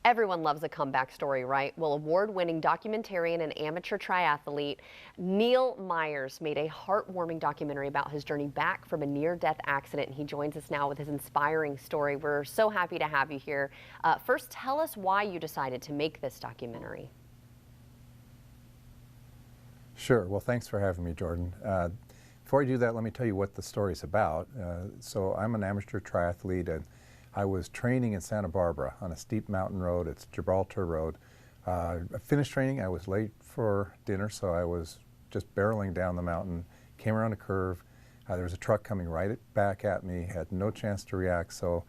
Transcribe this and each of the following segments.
Everyone loves a comeback story, right? Well, award-winning documentarian and amateur triathlete Neil Myers made a heartwarming documentary about his journey back from a near-death accident, and he joins us now with his inspiring story. We're so happy to have you here. First, tell us why you decided to make this documentary. Sure. Well, thanks for having me, Jordan. Before I do that, let me tell you what the story's about. So I'm an amateur triathlete, and I was training in Santa Barbara on a steep mountain road. It's Gibraltar Road. I finished training. I was late for dinner, so I was just barreling down the mountain, came around a curve. There was a truck coming right back at me, had no chance to react, so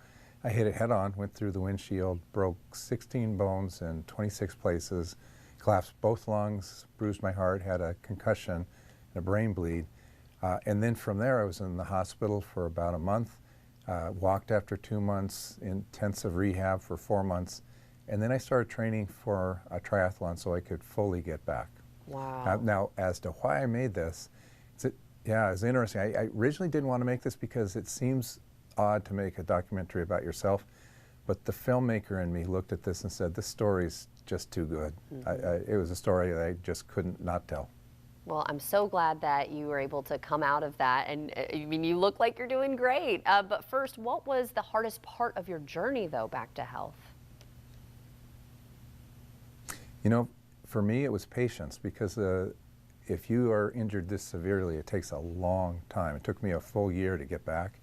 I hit it head on, went through the windshield, broke 16 bones in 26 places, collapsed both lungs, bruised my heart, had a concussion and a brain bleed. And then from there, I was in the hospital for about a month. Walked after 2 months, intensive rehab for 4 months, and then I started training for a triathlon so I could fully get back. Wow. Now, as to why I made this, it's interesting. I originally didn't want to make this because it seems odd to make a documentary about yourself, but the filmmaker in me looked at this and said, this story's just too good. It was a story that I just couldn't not tell. Well, I'm so glad that you were able to come out of that, and I mean, you look like you're doing great. But first, what was the hardest part of your journey, though, back to health? You know, for me, it was patience, because if you are injured this severely, it takes a long time. It took me a full year to get back.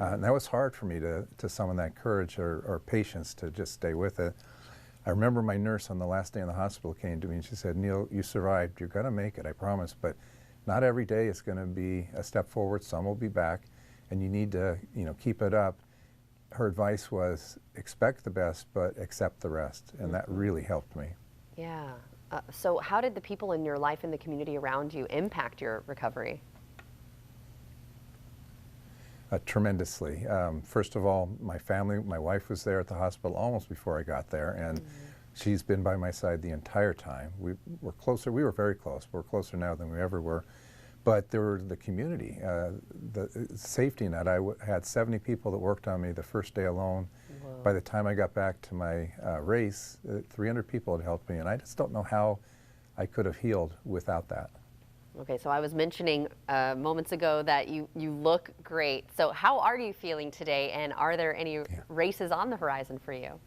And that was hard for me to summon that courage or patience to just stay with it. I remember my nurse on the last day in the hospital came to me and she said, Neil, you survived. You're going to make it, I promise. But not every day is going to be a step forward. Some will be back, and you need to, keep it up. Her advice was expect the best, but accept the rest. And that really helped me. Yeah. So how did the people in your life and the community around you impact your recovery? Tremendously. First of all, my family, my wife was there at the hospital almost before I got there, and she's been by my side the entire time. We were closer, we were very close. We're closer now than we ever were. But there were the community, the safety net. I had 70 people that worked on me the first day alone. Whoa. By the time I got back to my race, 300 people had helped me, and I just don't know how I could have healed without that. Okay, so I was mentioning moments ago that you look great. So how are you feeling today, and are there any races on the horizon for you?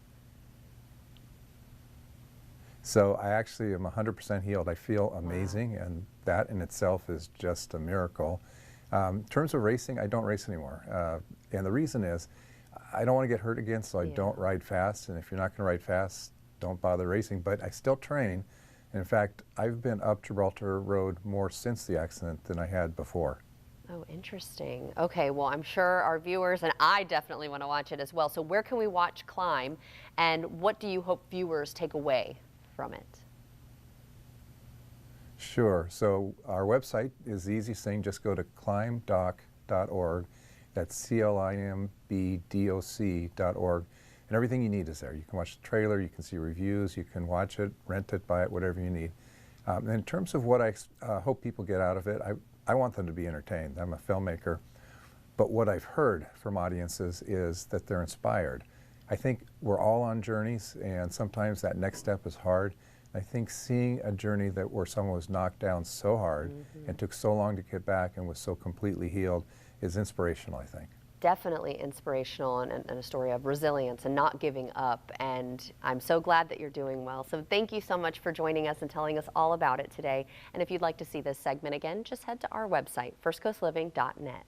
So I actually am 100% healed. I feel amazing, and that in itself is just a miracle. In terms of racing, I don't race anymore. And the reason is I don't want to get hurt again, so I don't ride fast. And if you're not going to ride fast, don't bother racing. But I still train. In fact, I've been up Gibraltar Road more since the accident than I had before. Oh, interesting. Okay, well, I'm sure our viewers, and I definitely want to watch it as well. So where can we watch Climb, and what do you hope viewers take away from it? Sure. So our website is the easiest thing. Just go to climbdoc.org. That's climbdoc.org. And everything you need is there. You can watch the trailer, you can see reviews, you can watch it, rent it, buy it, whatever you need. And in terms of what I hope people get out of it, I want them to be entertained. I'm a filmmaker. But what I've heard from audiences is that they're inspired. I think we're all on journeys, and sometimes that next step is hard. I think seeing a journey where someone was knocked down so hard and took so long to get back and was so completely healed is inspirational, I think. Definitely inspirational, and a story of resilience and not giving up. And I'm so glad that you're doing well. So thank you so much for joining us and telling us all about it today. And if you'd like to see this segment again, just head to our website, firstcoastliving.net.